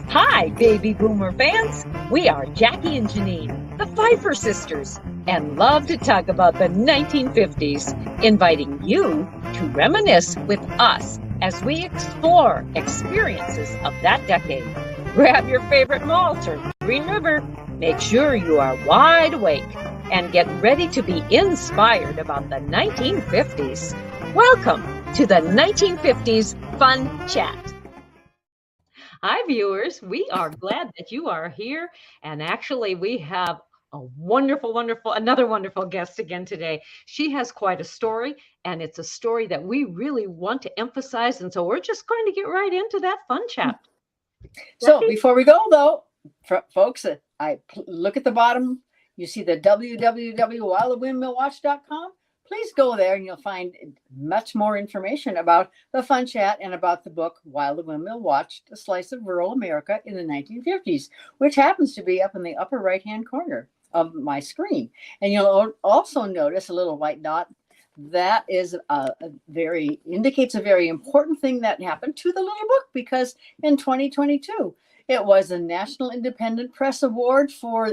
Hi, baby boomer fans. We are Jackie and Janine, the Pfeiffer sisters, and love to talk about the 1950s, inviting you to reminisce with us as we explore experiences of that decade. Grab your favorite malt or Green River. Make sure you are wide awake and get ready to be inspired about the 1950s. Welcome to the 1950s Fun Chat. Hi, viewers. We are glad that you are here. And actually, we have a another wonderful guest again today. She has quite a story, and it's a story that we really want to emphasize. And so we're just going to get right into that fun chat. So before we go, though, folks, I look at the bottom. You see the www.wildthewindmillwatch.com. Please go there and you'll find much more information about the fun chat and about the book, While the Windmill Watched, A Slice of Rural America in the 1950s, which happens to be up in the upper right-hand corner of my screen. And you'll also notice a little white dot. That is indicates a very important thing that happened to the little book, because in 2022, it was a National Independent Press Award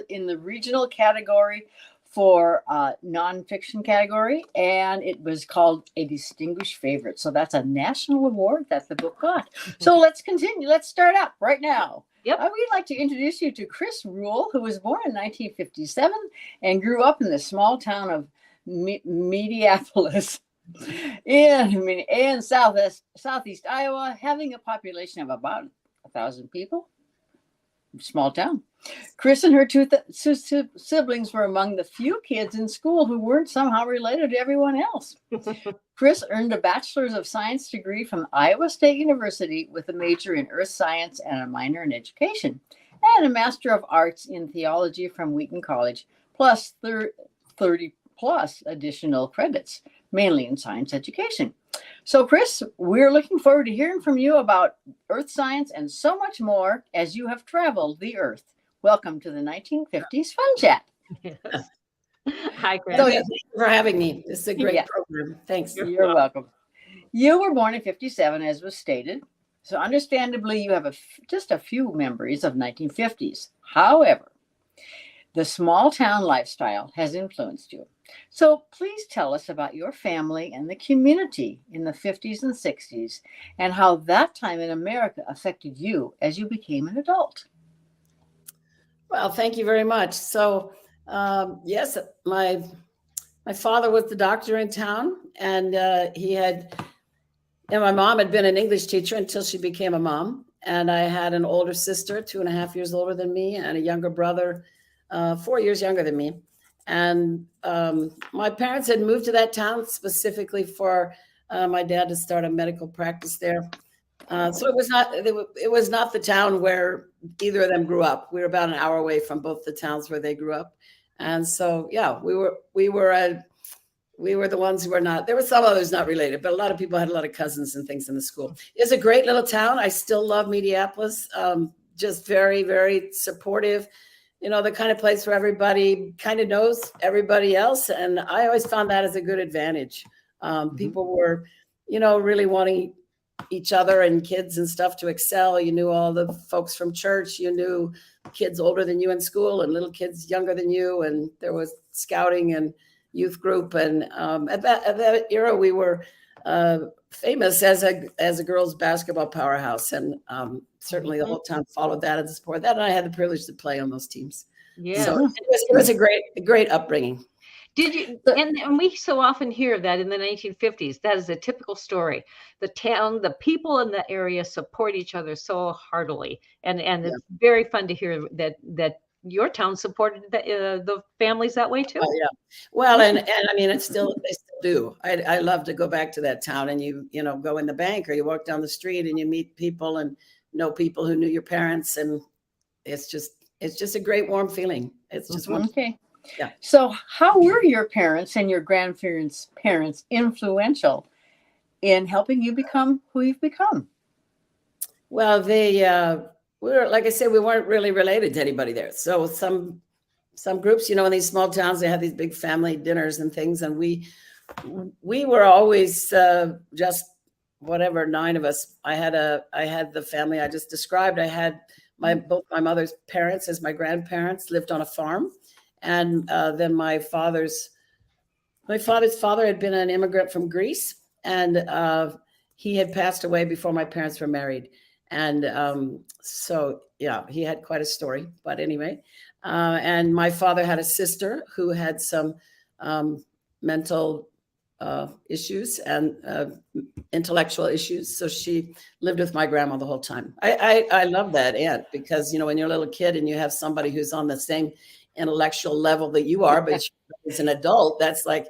in the regional category for nonfiction category, and it was called a distinguished favorite. So that's a national award that the book got. So let's continue. Let's start up right now. Yep. We'd like to introduce you to Chris Roules, who was born in 1957 and grew up in the small town of Mediapolis in southeast Iowa, having a population of about 1,000 people. Small town. Chris and her two siblings were among the few kids in school who weren't somehow related to everyone else. Chris earned a Bachelor's of Science degree from Iowa State University with a major in earth science and a minor in education, and a Master of Arts in theology from Wheaton College, plus 30 plus additional credits, mainly in science education. So, Chris, we're looking forward to hearing from you about earth science and so much more as you have traveled the earth. Welcome to the 1950s Fun Chat. Yes. Hi, Chris. Thank you for having me. This is a great program. Thanks. You're welcome. You were born in 57, as was stated. So understandably, you have just a few memories of 1950s. However, the small town lifestyle has influenced you. So please tell us about your family and the community in the 50s and 60s and how that time in America affected you as you became an adult. Well, thank you very much. So, yes, my father was the doctor in town, and my mom had been an English teacher until she became a mom. And I had an older sister, 2.5 years older than me, and a younger brother, 4 years younger than me. And my parents had moved to that town specifically for my dad to start a medical practice there. So it was not the town where either of them grew up. We were about an hour away from both the towns where they grew up. And so, yeah, we were the ones who were not. There were some others not related, but a lot of people had a lot of cousins and things in the school. It's a great little town. I still love Mediapolis. Just very, very supportive. You know, the kind of place where everybody kind of knows everybody else. And I always found that as a good advantage. People were, really wanting each other and kids and stuff to excel. You knew all the folks from church. You knew kids older than you in school and little kids younger than you. And there was scouting and youth group. And at that era, we were famous as a girls' basketball powerhouse. And certainly the whole town followed that and supported that. And I had the privilege to play on those teams. Yeah. So it was a great upbringing. Did you? And we so often hear that in the 1950s. That is a typical story. The town, the people in the area support each other so heartily, and it's very fun to hear that your town supported the families that way too. Oh, yeah. Well, and I mean, they still do. I love to go back to that town, and you go in the bank or you walk down the street and you meet people and know people who knew your parents, and it's just a great warm feeling. It's just wonderful. Okay. Yeah. So how were your parents and your grandparents' parents influential in helping you become who you've become? Well, we were, like I said, we weren't really related to anybody there. So some groups, in these small towns, they have these big family dinners and things. And we were always just whatever, 9 of us. I had the family I just described. I had both my mother's parents as my grandparents lived on a farm, and then my father's father had been an immigrant from Greece, and he had passed away before my parents were married. And so, yeah, he had quite a story. But anyway, and my father had a sister who had some mental issues and intellectual issues. So she lived with my grandma the whole time. I love that aunt because, when you're a little kid and you have somebody who's on the same intellectual level that you are, but as an adult, that's like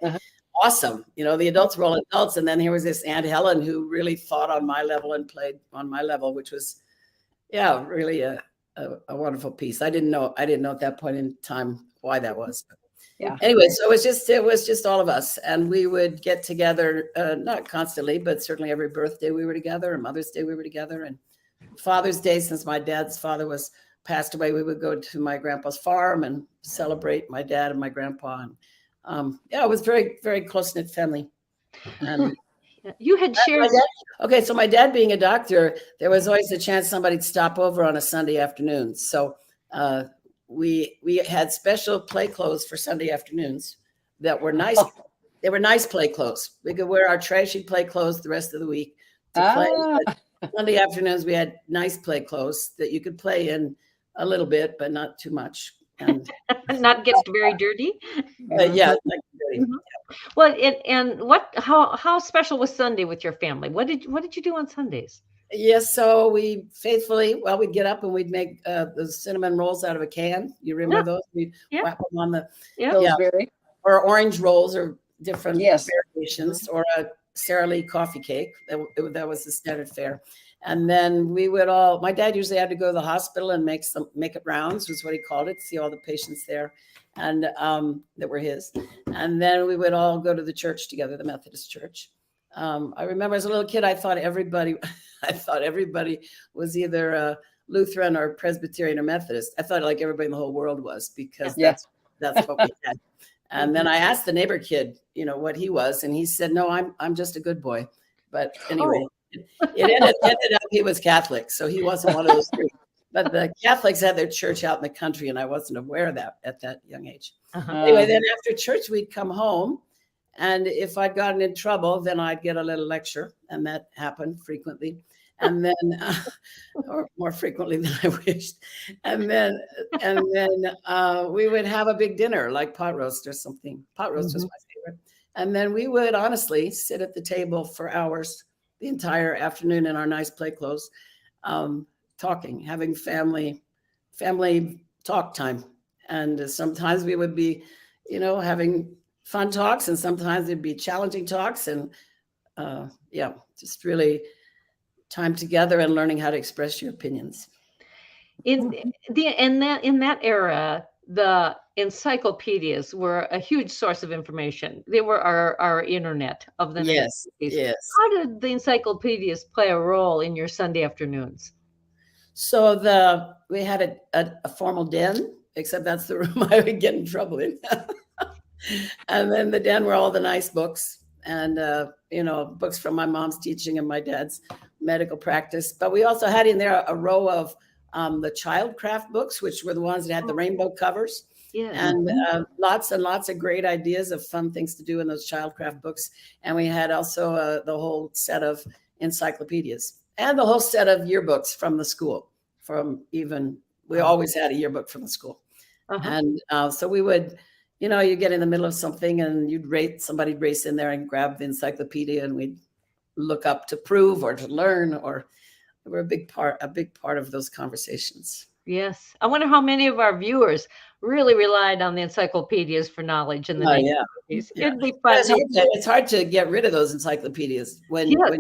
awesome. The adults were all adults. And then here was this Aunt Helen who really thought on my level and played on my level, which was, really a wonderful piece. I didn't know at that point in time why that was. Yeah. Anyway, so it was just all of us, and we would get together, not constantly, but certainly every birthday we were together, and Mother's Day we were together, and Father's Day, since my dad's father passed away, we would go to my grandpa's farm and celebrate my dad and my grandpa. And it was very, very close-knit family. And you had shared. Okay, so my dad being a doctor, there was always a chance somebody'd stop over on a Sunday afternoon. So we had special play clothes for Sunday afternoons that were nice. They were nice play clothes. We could wear our trashy play clothes the rest of the week to play. But Sunday afternoons, we had nice play clothes that you could play in a little bit, but not too much. And not get very dirty. Yeah. Like dirty. Mm-hmm. Well, how special was Sunday with your family? What did you do on Sundays? Yes, so we'd get up and we'd make the cinnamon rolls out of a can. You remember those? We'd wrap them on the Pillsbury. Or orange rolls or different variations, Mm-hmm. or a Sara Lee coffee cake. That was the standard fare. And then my dad usually had to go to the hospital and make it rounds, was what he called it, see all the patients there, and that were his. And then we would all go to the church together, the Methodist church. I remember as a little kid, I thought everybody was either a Lutheran or Presbyterian or Methodist. I thought like everybody in the whole world was, because that's what we had. And then I asked the neighbor kid, what he was, and he said, "No, I'm just a good boy." But anyway, it ended up he was Catholic, so he wasn't one of those three. But the Catholics had their church out in the country, and I wasn't aware of that at that young age. Anyway, then after church, we'd come home. And if I'd gotten in trouble, then I'd get a little lecture, and that happened frequently. And then, or more frequently than I wished. And then we would have a big dinner, like pot roast or something. Pot roast was my favorite. And then we would honestly sit at the table for hours, the entire afternoon in our nice play clothes, talking, having family talk time. And sometimes we would be, having fun talks, and sometimes it'd be challenging talks, and just really time together and learning how to express your opinions. In that era, the encyclopedias were a huge source of information. They were our internet of the 1950s. Yes. How did the encyclopedias play a role in your Sunday afternoons? So we had a formal den, except that's the room I would get in trouble in. And then the den were all the nice books, and books from my mom's teaching and my dad's medical practice. But we also had in there a row of the childcraft books, which were the ones that had the rainbow covers. Yeah. And lots and lots of great ideas of fun things to do in those childcraft books. And we had also the whole set of encyclopedias and the whole set of yearbooks from the school. We always had a yearbook from the school. And so we would, you get in the middle of something and somebody'd race in there and grab the encyclopedia, and we'd look up to prove or to learn, or we're a big part of those conversations. Yes. I wonder how many of our viewers really relied on the encyclopedias for knowledge in the 1950s. Yeah. It'd be fun. It's hard to get rid of those encyclopedias when you're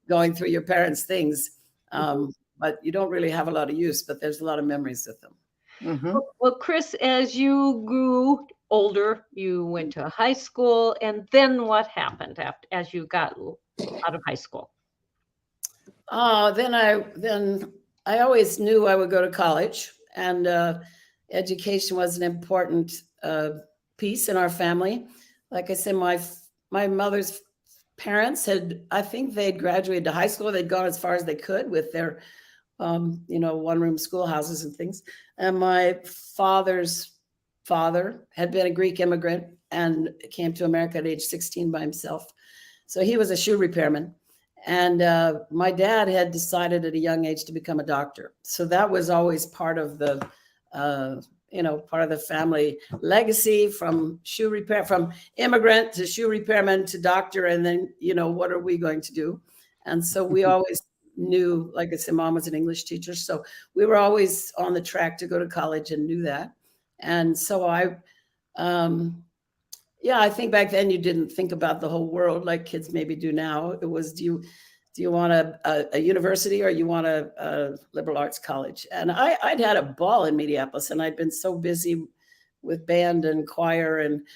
going through your parents' things. But you don't really have a lot of use, but there's a lot of memories with them. Mm-hmm. Well, Chris, as you grew older, you went to high school, and then what happened as you got out of high school? Then I always knew I would go to college, and education was an important piece in our family. Like I said, my mother's parents I think they'd graduated to high school. They'd gone as far as they could with their, one-room schoolhouses and things. And my father's father had been a Greek immigrant and came to America at age 16 by himself. So he was a shoe repairman. And my dad had decided at a young age to become a doctor. So that was always part of the, part of the family legacy, from from immigrant to shoe repairman to doctor. And then, what are we going to do? And so we always knew, like I said, mom was an English teacher. So we were always on the track to go to college and knew that. And so I think back then you didn't think about the whole world like kids maybe do now. It was, do you want a university, or you want a liberal arts college? And I'd had a ball in Mediapolis, and I'd been so busy with band and choir and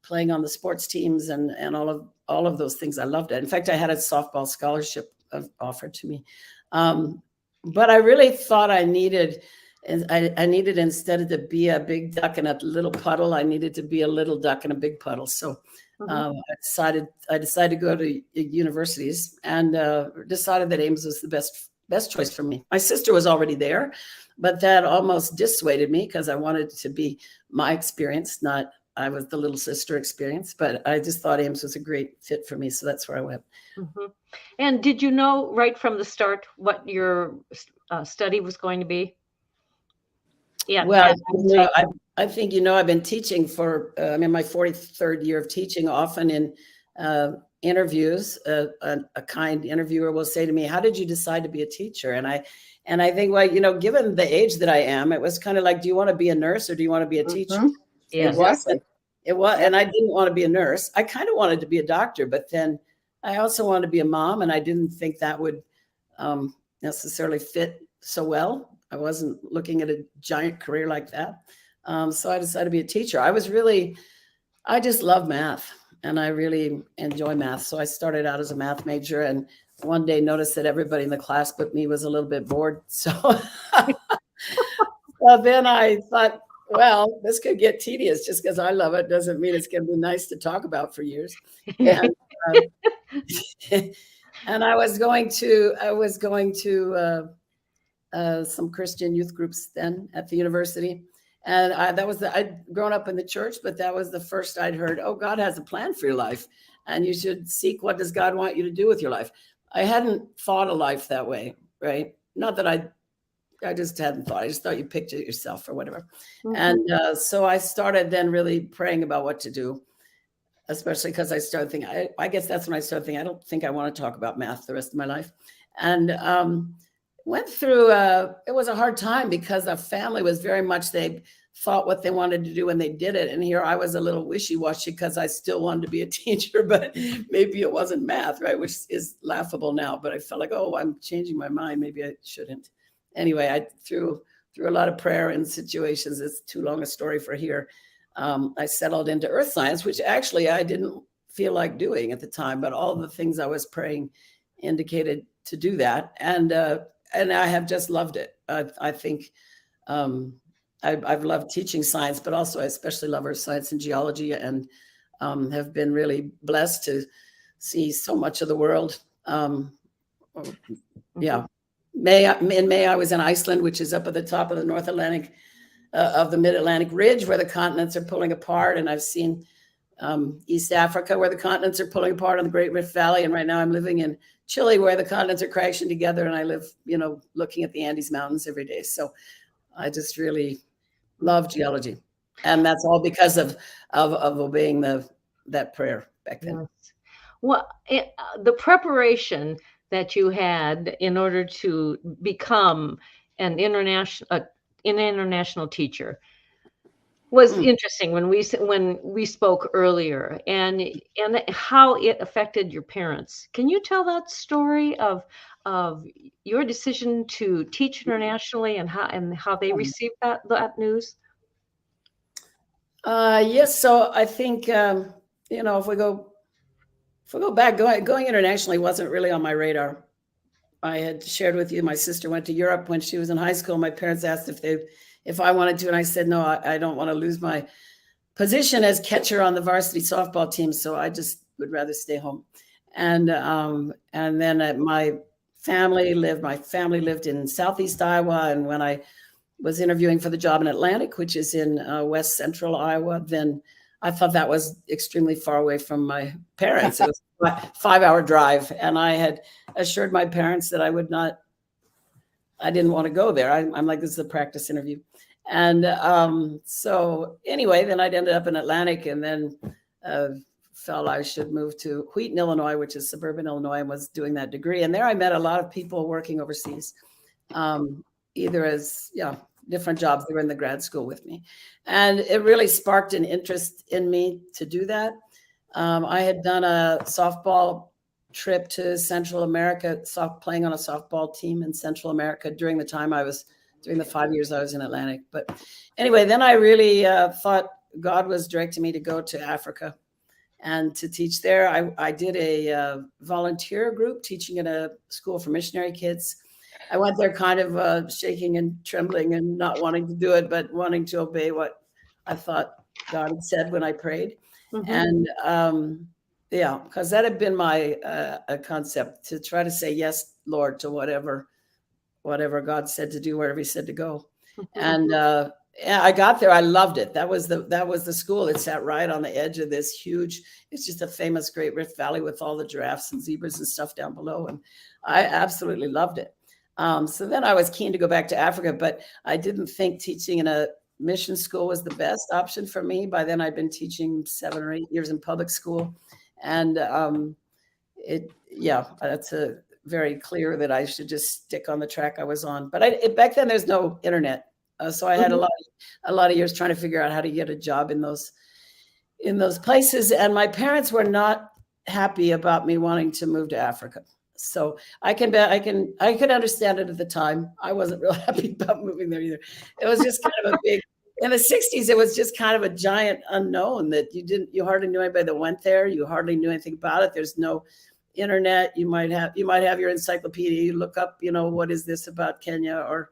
playing on the sports teams and all of those things. I loved it. In fact, I had a softball scholarship offered to me. But I really thought I needed, instead of to be a big duck in a little puddle, I needed to be a little duck in a big puddle. So I decided to go to universities, and decided that Ames was the best choice for me. My sister was already there, but that almost dissuaded me because I wanted it to be my experience, not I was the little sister experience. But I just thought Ames was a great fit for me, so that's where I went. Mm-hmm. And did you know right from the start what your study was going to be? Yeah. Well, I think, I've been teaching for, I'm in my 43rd year of teaching, often in interviews. A kind interviewer will say to me, how did you decide to be a teacher? And I think, well, given the age that I am, it was kind of like, do you want to be a nurse or do you want to be a teacher? Yes. It was, and I didn't want to be a nurse. I kind of wanted to be a doctor, but then I also wanted to be a mom, and I didn't think that would necessarily fit so well. I wasn't looking at a giant career like that. So I decided to be a teacher. I just love math, and I really enjoy math. So I started out as a math major, and one day noticed that everybody in the class but me was a little bit bored. So well, then I thought, well, this could get tedious. Just because I love it doesn't mean it's going to be nice to talk about for years. And, and I was going to some Christian youth groups then at the university. And I'd grown up in the church, but that was the first I'd heard, oh, God has a plan for your life, and you should seek, what does God want you to do with your life? I hadn't thought of life that way, right? Not that I just hadn't thought. I just thought you picked it yourself or whatever. Mm-hmm. And so I started then really praying about what to do, especially because I started thinking, I guess that's when I started thinking, I don't think I want to talk about math the rest of my life. And went through, it was a hard time because the family was very much, they thought what they wanted to do when they did it. And here I was a little wishy-washy because I still wanted to be a teacher, but maybe it wasn't math, right? Which is laughable now, but I felt like, oh, I'm changing my mind. Maybe I shouldn't. Anyway, I through a lot of prayer and situations, it's too long a story for here. I settled into earth science, which actually I didn't feel like doing at the time, but all the things I was praying indicated to do that. And I have just loved it. I think I've loved teaching science, but also I especially love earth science and geology, and have been really blessed to see so much of the world. Yeah. In May, I was in Iceland, which is up at the top of the North Atlantic, of the Mid-Atlantic Ridge, where the continents are pulling apart. And I've seen East Africa, where the continents are pulling apart on the Great Rift Valley. And right now I'm living in Chile, where the continents are crashing together. And I live, looking at the Andes Mountains every day. So I just really love geology. And that's all because of obeying that prayer back then. Yes. Well, the preparation that you had in order to become an international teacher was interesting when we spoke earlier, and how it affected your parents. Can you tell that story of your decision to teach internationally and how they received that news? Yes. So I think if we go back, going internationally wasn't really on my radar. I had shared with you, my sister went to Europe when she was in high school. My parents asked if I wanted to, and I said, no, I don't want to lose my position as catcher on the varsity softball team. So I just would rather stay home. And then my family lived in Southeast Iowa. And when I was interviewing for the job in Atlantic, which is in West Central Iowa, then I thought that was extremely far away from my parents. It was a 5-hour drive. And I had assured my parents that I didn't want to go there. I'm like, this is a practice interview. And so anyway, then I'd ended up in Atlantic, and then felt I should move to Wheaton, Illinois, which is suburban Illinois, and was doing that degree. And there I met a lot of people working overseas, either as, different jobs. They were in the grad school with me. And it really sparked an interest in me to do that. I had done a softball trip to Central America, playing on a softball team in Central America during the 5 years I was in Atlantic. But anyway, then I really thought God was directing me to go to Africa and to teach there. I did a volunteer group teaching at a school for missionary kids. I went there kind of shaking and trembling and not wanting to do it, but wanting to obey what I thought God had said when I prayed. And because that had been my concept, to try to say yes, Lord, to whatever God said to do, wherever he said to go. And I got there. I loved it. That was the school. It sat right on the edge of this huge, it's just a famous Great Rift Valley with all the giraffes and zebras and stuff down below. And I absolutely loved it. So then I was keen to go back to Africa, but I didn't think teaching in a mission school was the best option for me. By then I'd been teaching 7 or 8 years in public school. And it's very clear that I should just stick on the track I was on. But back then there's no internet. So I had a lot of years trying to figure out how to get a job in those places. And my parents were not happy about me wanting to move to Africa. So I could understand it at the time. I wasn't real happy about moving there either. It was just kind of a big, in the 60s, it was just kind of a giant unknown that you hardly knew anybody that went there. You hardly knew anything about it. There's no internet. You might have your encyclopedia. You look up, what is this about Kenya? Or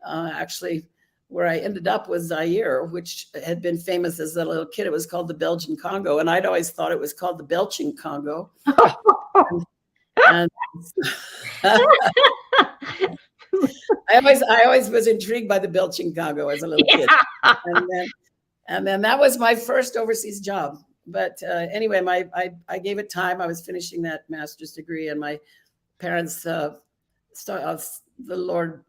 actually where I ended up was Zaire, which had been famous as a little kid. It was called the Belgian Congo. And I'd always thought it was called the belching Congo. And I always was intrigued by the belching Congo as a little kid. And then that was my first overseas job. But anyway, I gave it time. I was finishing that master's degree, and my parents, the Lord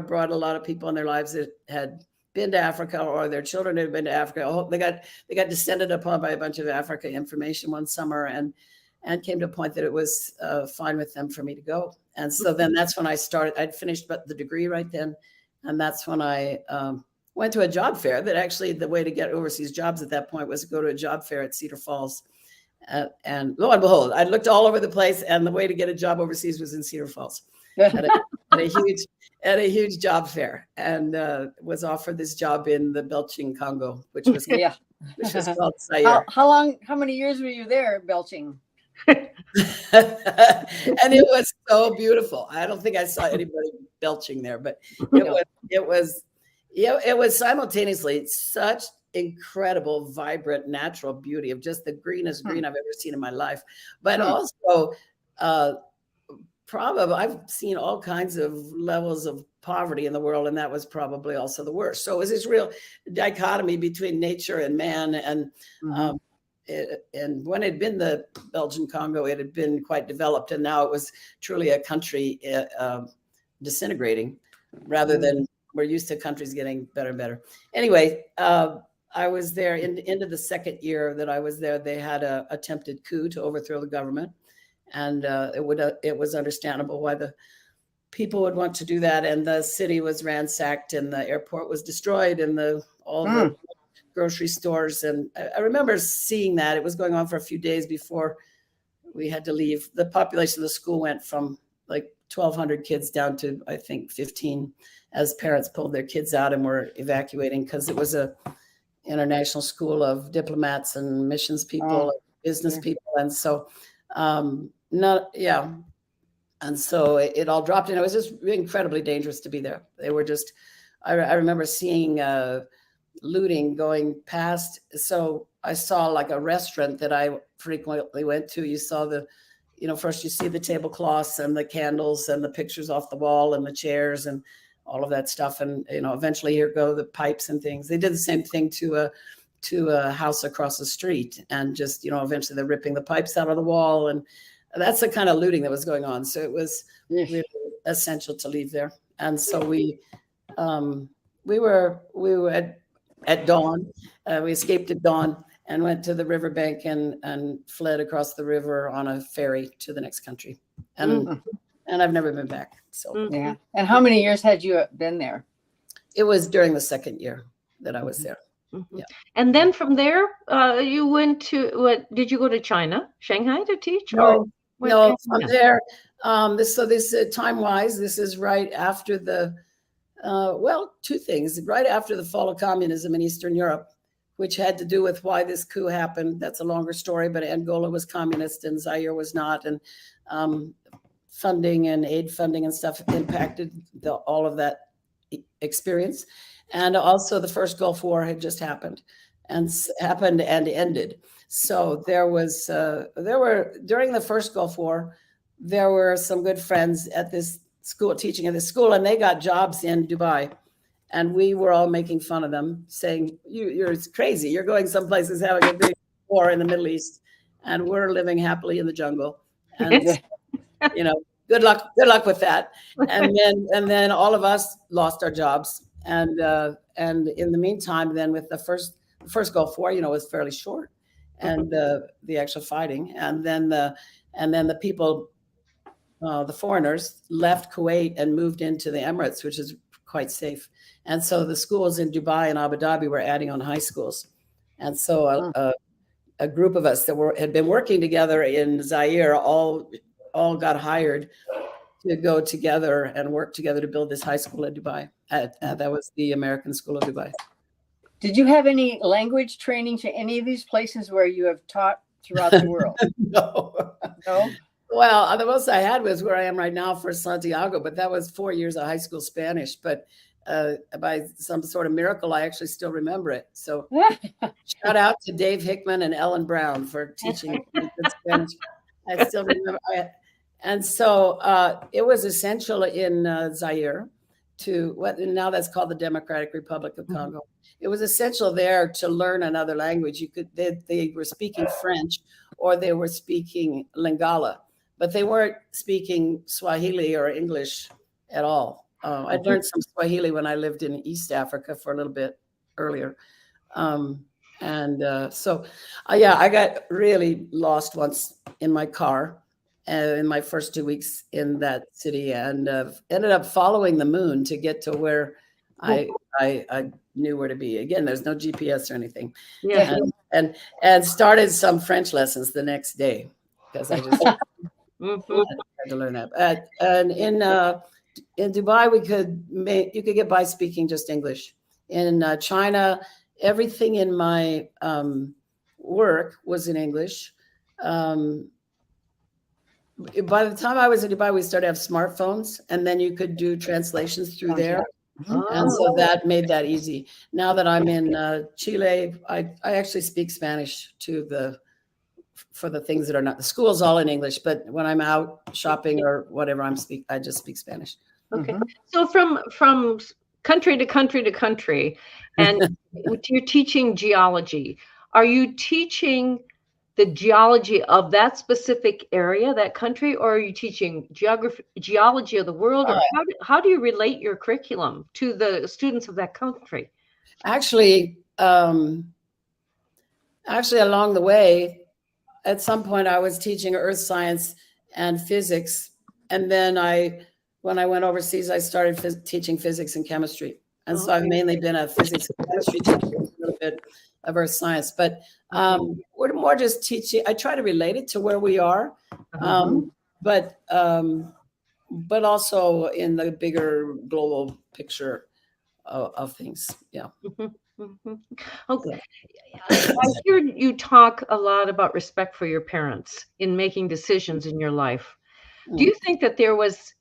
brought a lot of people in their lives that had been to Africa, or their children had been to Africa. They got descended upon by a bunch of Africa information one summer, and came to a point that it was fine with them for me to go. And so then that's when I started. I'd finished the degree right then, and that's when I went to a job fair. That actually, the way to get overseas jobs at that point was to go to a job fair at Cedar Falls. And lo and behold, I looked all over the place, and the way to get a job overseas was in Cedar Falls at a huge job fair, and was offered this job in the belching Congo, which was called Zaire. How many years were you there belching? And it was so beautiful. I don't think I saw anybody belching there, but it was simultaneously such incredible, vibrant, natural beauty of just the greenest green I've ever seen in my life. But also, I've seen all kinds of levels of poverty in the world, and that was probably also the worst. So it was this real dichotomy between nature and man, and and when it had been the Belgian Congo, it had been quite developed, and now it was truly a country disintegrating, rather than we're used to countries getting better and better. Anyway, I was there into the second year that I was there. They had a attempted coup to overthrow the government, and it was understandable why the people would want to do that. And the city was ransacked, and the airport was destroyed, and all the grocery stores. And I remember seeing that. It was going on for a few days before we had to leave. The population of the school went from like 1,200 kids down to, I think, 15, as parents pulled their kids out and were evacuating, because it was a international school of diplomats and missions people, business people. And so, and so it all dropped, and it was just incredibly dangerous to be there. They were just, I remember seeing looting going past. So I saw like a restaurant that I frequently went to. You saw first you see the tablecloths and the candles and the pictures off the wall and the chairs and all of that stuff. And, eventually here go the pipes and things. They did the same thing to a house across the street, and just, eventually they're ripping the pipes out of the wall. And that's the kind of looting that was going on. So it was really essential to leave there. And so we were at dawn. We escaped at dawn and went to the riverbank and fled across the river on a ferry to the next country. And I've never been back. So yeah. And how many years had you been there? it was during the second year that I was there. Mm-hmm. Yeah. And then from there, you went to did you go to China, Shanghai to teach? No, or from there. This time-wise, this is right after the two things. Right after the fall of communism in Eastern Europe, which had to do with why this coup happened. That's a longer story, but Angola was communist and Zaire was not, and funding and aid funding and stuff impacted all of that experience. And also the first Gulf War had just happened and ended. So there were during the first Gulf War, there were some good friends at this school, teaching at this school, and they got jobs in Dubai. And we were all making fun of them, saying, you're crazy. You're going someplace having a big war in the Middle East, and we're living happily in the jungle. And good luck with that. And then all of us lost our jobs. And in the meantime, then with the first Gulf War, was fairly short, and the actual fighting, and then the people, the foreigners left Kuwait and moved into the Emirates, which is quite safe. And so the schools in Dubai and Abu Dhabi were adding on high schools. And so a group of us that had been working together in Zaire all got hired to go together and work together to build this high school in Dubai. That was the American School of Dubai. Did you have any language training to any of these places where you have taught throughout the world? No. Well, the most I had was where I am right now for Santiago, but that was 4 years of high school Spanish. But by some sort of miracle, I actually still remember it. So shout out to Dave Hickman and Ellen Brown for teaching me good Spanish. I still remember. And so it was essential in Zaire now that's called the Democratic Republic of Congo. It was essential there to learn another language. They were speaking French or they were speaking Lingala, but they weren't speaking Swahili or English at all. I learned some Swahili when I lived in East Africa for a little bit earlier. I got really lost once in my car in my first 2 weeks in that city, and ended up following the moon to get to where I knew where to be. Again, there's no GPS or anything. Yeah. And started some French lessons the next day because I just had to learn that. And in Dubai, you could get by speaking just English. In China, everything in my work was in English. By the time I was in Dubai, we started to have smartphones, and then you could do translations through there. And so that made that easy. Now that I'm in Chile, I actually speak Spanish for the things that are not, the school's all in English, but when I'm out shopping or whatever, I just speak Spanish. Okay. So from country to country to country, and you're teaching geology. Are you teaching the geology of that specific area, that country, or are you teaching geology of the world? Or how do you relate your curriculum to the students of that country? Actually, along the way, at some point I was teaching earth science and physics. And then when I went overseas, I started teaching physics and chemistry. And so I've mainly been a physics and chemistry teacher, a little bit of earth science, but we're more just teaching. I try to relate it to where we are, but also in the bigger global picture of things. Yeah. Okay. I hear you talk a lot about respect for your parents in making decisions in your life. Do you think that there was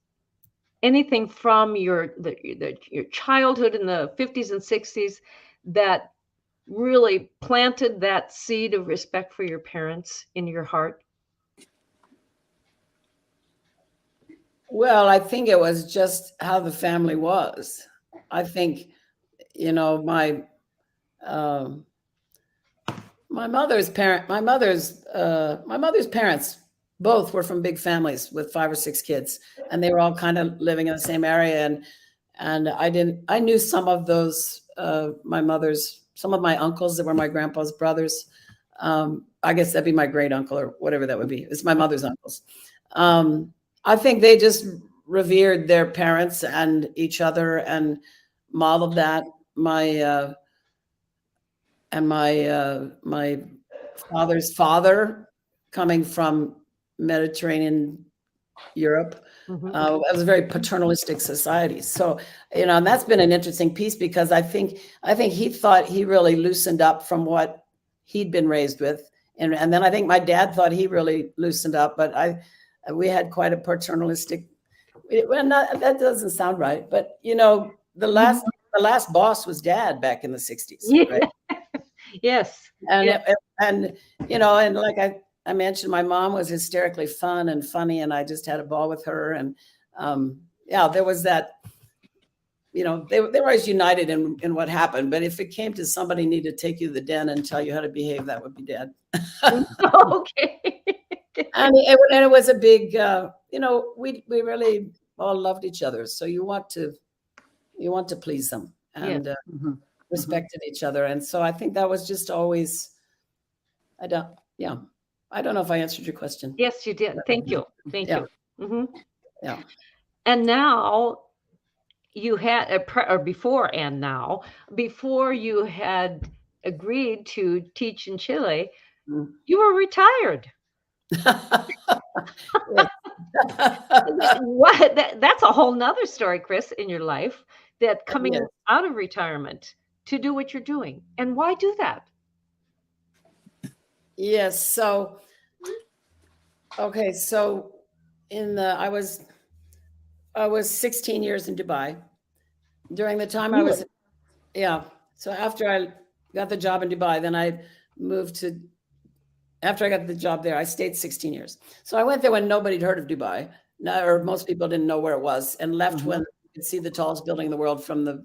anything from your childhood in the 50s and 60s that really planted that seed of respect for your parents in your heart? Well, I think it was just how the family was. I think, um, my mother's parents both were from big families with 5 or 6 kids, and they were all kind of living in the same area. And I knew some of those, some of my uncles that were my grandpa's brothers. I guess that'd be my great uncle or whatever that would be. It's my mother's uncles. I think they just revered their parents and each other and modeled that. My father's father, coming from Mediterranean Europe, it was a very paternalistic society. So, and that's been an interesting piece, because I think he thought he really loosened up from what he'd been raised with, and then I think my dad thought he really loosened up, but we had quite a paternalistic. Well, that doesn't sound right, but the last boss was Dad back in the 60s, right? Yes. And like I mentioned, my mom was hysterically fun and funny, and I just had a ball with her. And there was that. They were always united in what happened. But if it came to somebody need to take you to the den and tell you how to behave, that would be Dad. Okay. And it was a big, we really all loved each other. So you want to please them, and respected each other. And so I think that was just always, I don't know if I answered your question. Yes, you did. Thank you. Thank you. Yeah. And now you had, before you had agreed to teach in Chile, you were retired. What? That's a whole nother story, Chris, in your life, that coming out of retirement to do what you're doing. And why do that? Yes. So, okay. So I was 16 years in Dubai. During the time So after I got the job in Dubai, then I moved to, after I got the job there, I stayed 16 years. So I went there when nobody'd heard of Dubai, or most people didn't know where it was, and left when you could see the tallest building in the world from the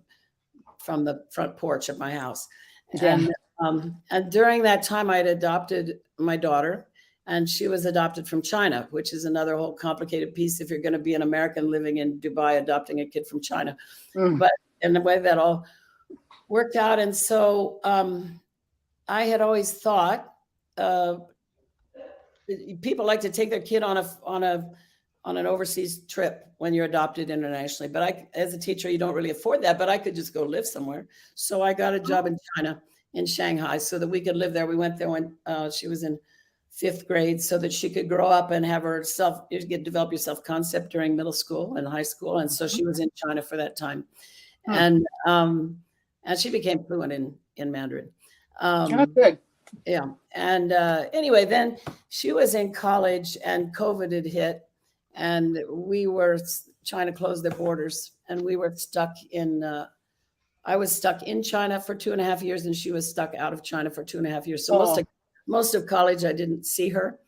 front porch of my house. And during that time, I had adopted my daughter, and she was adopted from China, which is another whole complicated piece if you're going to be an American living in Dubai adopting a kid from China. But in the way that all worked out. And so I had always thought people like to take their kid on an overseas trip when you're adopted internationally. But as a teacher, you don't really afford that, but I could just go live somewhere. So I got a job in China, in Shanghai, so that we could live there. We went there when she was in 5th grade, so that she could grow up and have develop your self-concept during middle school and high school. And so she was in China for that time. And she became fluent in Mandarin. Good. Yeah. And anyway, then she was in college and COVID had hit, and we were trying to close their borders, and we were stuck I was stuck in China for 2.5 years, and she was stuck out of China for 2.5 years. So most of college, I didn't see her.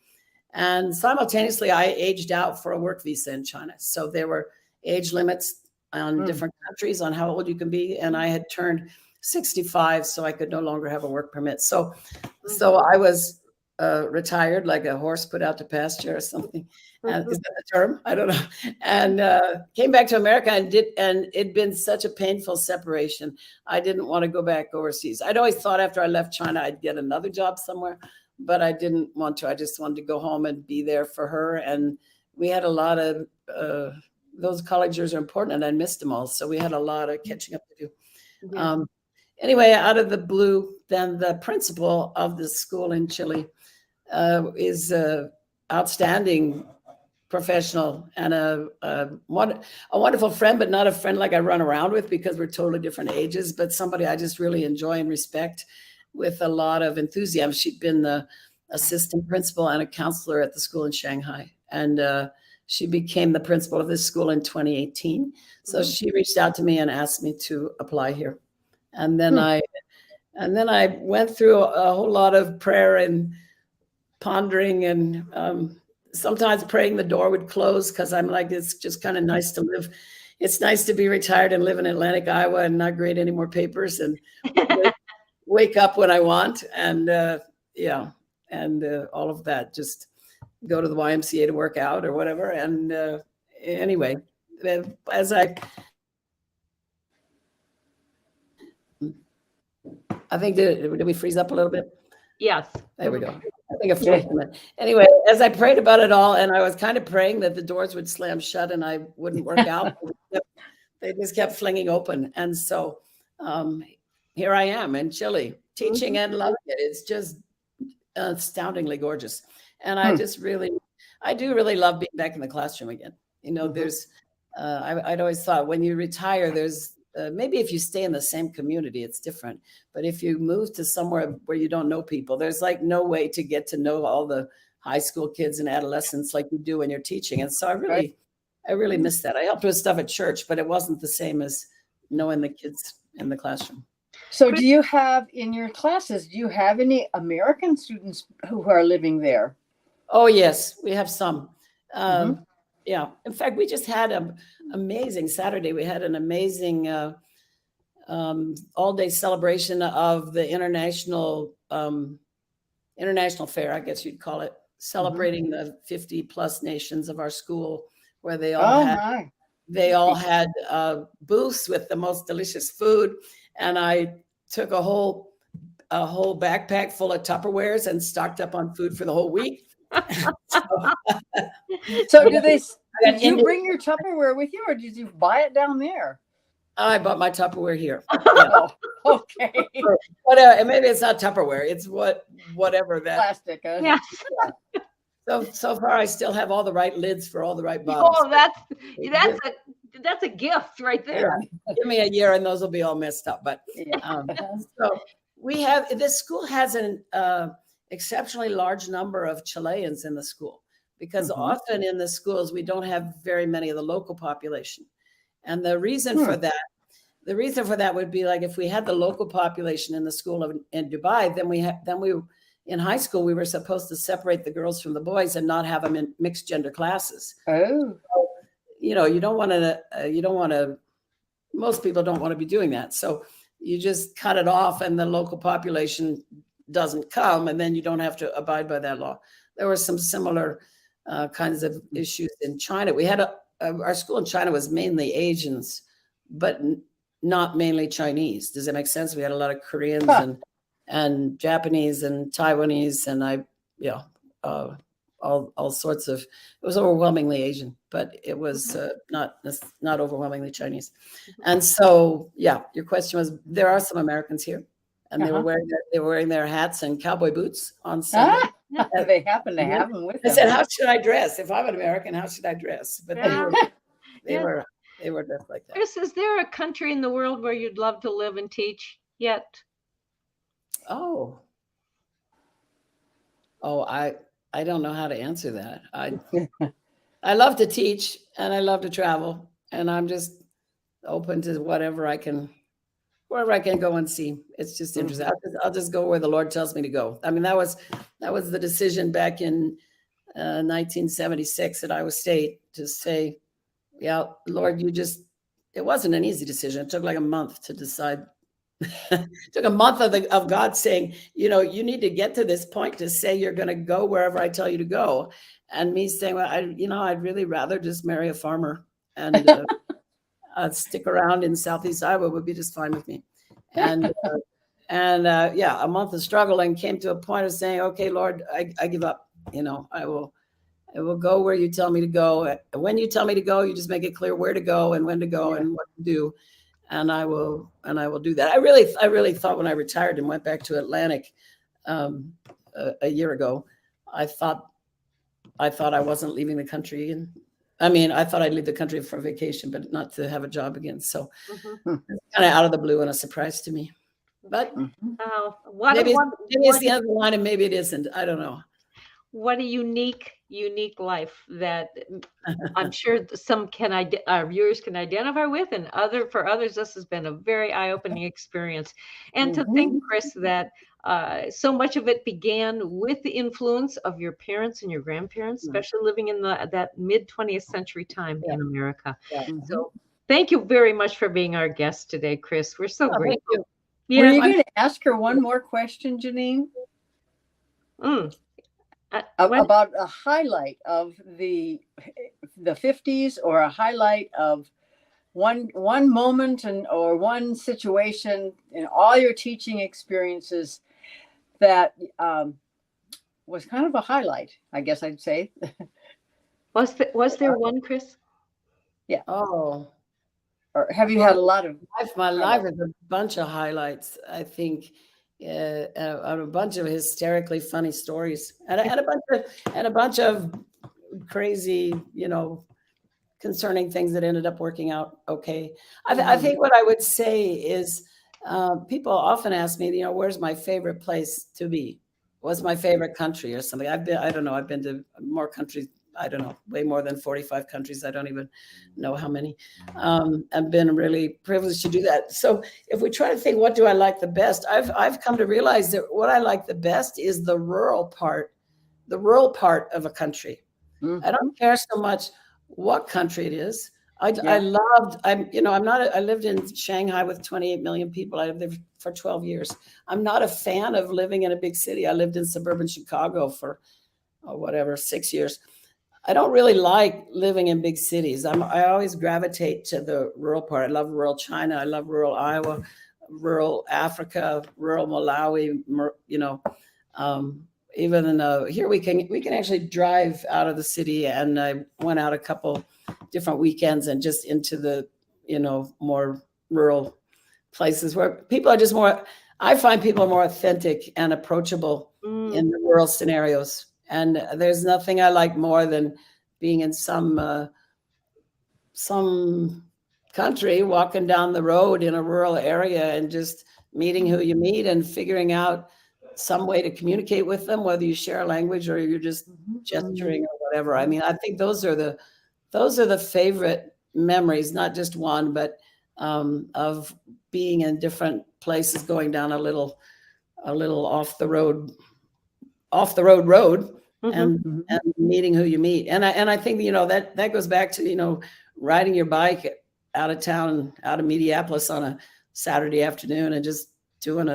And simultaneously, I aged out for a work visa in China. So there were age limits on different countries on how old you can be. And I had turned 65, so I could no longer have a work permit. So I was retired, like a horse put out to pasture or something. Is that the term? I don't know. And came back to America and it'd been such a painful separation. I didn't want to go back overseas. I'd always thought after I left China, I'd get another job somewhere, but I didn't want to. I just wanted to go home and be there for her. And we had a lot of, those college years are important, and I missed them all. So we had a lot of catching up to do. Yeah. Anyway, out of the blue, then the principal of the school in Chile is an outstanding professional and a wonderful friend, but not a friend like I run around with because we're totally different ages, but somebody I just really enjoy and respect with a lot of enthusiasm. She'd been the assistant principal and a counselor at the school in Shanghai. And she became the principal of this school in 2018. So she reached out to me and asked me to apply here. And then I And then I went through a whole lot of prayer and pondering, and sometimes praying the door would close, because I'm like, it's just kind of nice to live. It's nice to be retired and live in Atlantic, Iowa, and not grade any more papers, and wake up when I want. And all of that, just go to the YMCA to work out or whatever. And anyway, I think, did we freeze up a little bit? Yes. There we go. I think I froze a minute. Anyway, as I prayed about it all, and I was kind of praying that the doors would slam shut and I wouldn't work out, they just kept flinging open. And so here I am in Chile, teaching and loving it. It's just astoundingly gorgeous. And I do really love being back in the classroom again. There's, I'd always thought when you retire, there's maybe if you stay in the same community, it's different. But if you move to somewhere where you don't know people, there's like no way to get to know all the high school kids and adolescents like you do when you're teaching. And so I really miss that. I helped with stuff at church, but it wasn't the same as knowing the kids in the classroom. So do you have in your classes, do you have any American students who are living there? Oh, yes, we have some. Yeah. In fact, we just had an amazing Saturday. We had an amazing all-day celebration of the international fair, I guess you'd call it, celebrating the 50 plus nations of our school, where they all had booths with the most delicious food. And I took a whole backpack full of Tupperwares and stocked up on food for the whole week. So did you bring your Tupperware with you, or did you buy it down there? I bought my Tupperware here. Oh, okay. But maybe it's not Tupperware. It's whatever that. Plastic. Yes. So far, I still have all the right lids for all the right bottles. Oh, that's a gift right there. Give me a year and those will be all messed up. But so this school has an exceptionally large number of Chileans in the school, because often in the schools we don't have very many of the local population. And the reason for that would be, like, if we had the local population in the school in Dubai, then we in high school we were supposed to separate the girls from the boys and not have them in mixed gender classes. Oh, so, you don't want to. Most people don't want to be doing that, so you just cut it off, and the local population doesn't come, and then you don't have to abide by that law. There were some similar kinds of issues in China. We had our school in China was mainly Asians, but not mainly Chinese. Does that make sense? We had a lot of Koreans and Japanese and Taiwanese, and all sorts of. It was overwhelmingly Asian, but it was not overwhelmingly Chinese. And so, your question was, there are some Americans here, and they were wearing their hats and cowboy boots on Sunday. They happen to have them with them. I said, "How should I dress? If I'm an American, how should I dress?" But they were dressed like that. Chris, is there a country in the world where you'd love to live and teach yet? Oh, I don't know how to answer that. I love to teach and I love to travel, and I'm just open to wherever I can go and see. It's just interesting. I'll just go where the Lord tells me to go. I mean, that was the decision back in 1976 at Iowa State, to say, Lord, it wasn't an easy decision. It took like a month to decide. It took a month of God saying, you need to get to this point to say you're going to go wherever I tell you to go. And me saying, well, I'd really rather just marry a farmer and stick around in Southeast Iowa would be just fine with me. And a month of struggle, and came to a point of saying, okay, Lord, I give up. I will go where you tell me to go. When you tell me to go, you just make it clear where to go and when to go and what to do. And I will do that. I really thought when I retired and went back to Atlantic a year ago, I thought I wasn't leaving the country. And I thought I'd leave the country for vacation, but not to have a job again. So it's kind of out of the blue and a surprise to me. But maybe it's the end of the line, and maybe it isn't. I don't know. what a unique life that I'm sure some our viewers can identify with, and for others, this has been a very eye-opening experience. And to think, Chris, that so much of it began with the influence of your parents and your grandparents, especially living in that mid 20th century time in America. So thank you very much for being our guest today, Chris. We're so grateful. Thank you. Were you going to ask her one more question, Janine? About a highlight of the 50s, or a highlight of one moment or one situation in all your teaching experiences that was kind of a highlight, I guess I'd say. Was there one, Chris? Yeah. Oh. Or have you had a lot of? My life is a bunch of highlights, I think. A bunch of hysterically funny stories, and a bunch of crazy, concerning things that ended up working out okay. I think what I would say is, people often ask me, where's my favorite place to be? What's my favorite country or something? I've been to more countries. I don't know, way more than 45 countries. I don't even know how many. I've been really privileged to do that. So if we try to think, what do I like the best? I've come to realize that what I like the best is the rural part of a country. I don't care so much what country it is. I lived in Shanghai with 28 million people. I lived there for 12 years. I'm not a fan of living in a big city. I lived in suburban Chicago for 6 years. I don't really like living in big cities. I always gravitate to the rural part. I love rural China. I love rural Iowa, rural Africa, rural Malawi. Even here we can actually drive out of the city. And I went out a couple different weekends and just into the more rural places where people are just more. I find people are more authentic and approachable in the rural scenarios. And there's nothing I like more than being in some country, walking down the road in a rural area and just meeting who you meet and figuring out some way to communicate with them, whether you share a language or you're just gesturing or whatever. I mean, I think those are the favorite memories, not just one, but of being in different places, going down a little off the road and meeting who you meet. And I think, that goes back to, riding your bike out of town, out of Mediapolis on a Saturday afternoon and just doing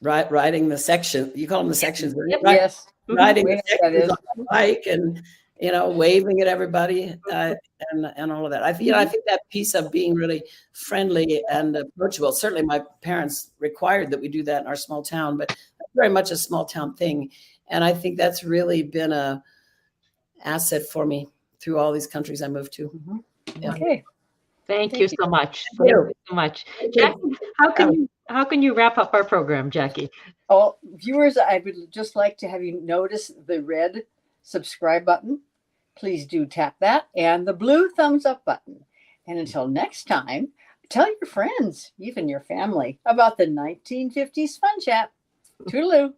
riding the section. You call them the sections. Yep. Yes. Riding the sections on the bike and, waving at everybody and all of that. I think that piece of being really friendly and approachable, certainly my parents required that we do that in our small town, but very much a small town thing. And I think that's really been a asset for me through all these countries I moved to. Yeah. Okay. Thank you so much. Thank you so much. Jackie, how can you wrap up our program, Jackie? Oh, viewers, I would just like to have you notice the red subscribe button. Please do tap that, and the blue thumbs up button. And until next time, tell your friends, even your family, about the 1950s Fun Chat. Toodaloo.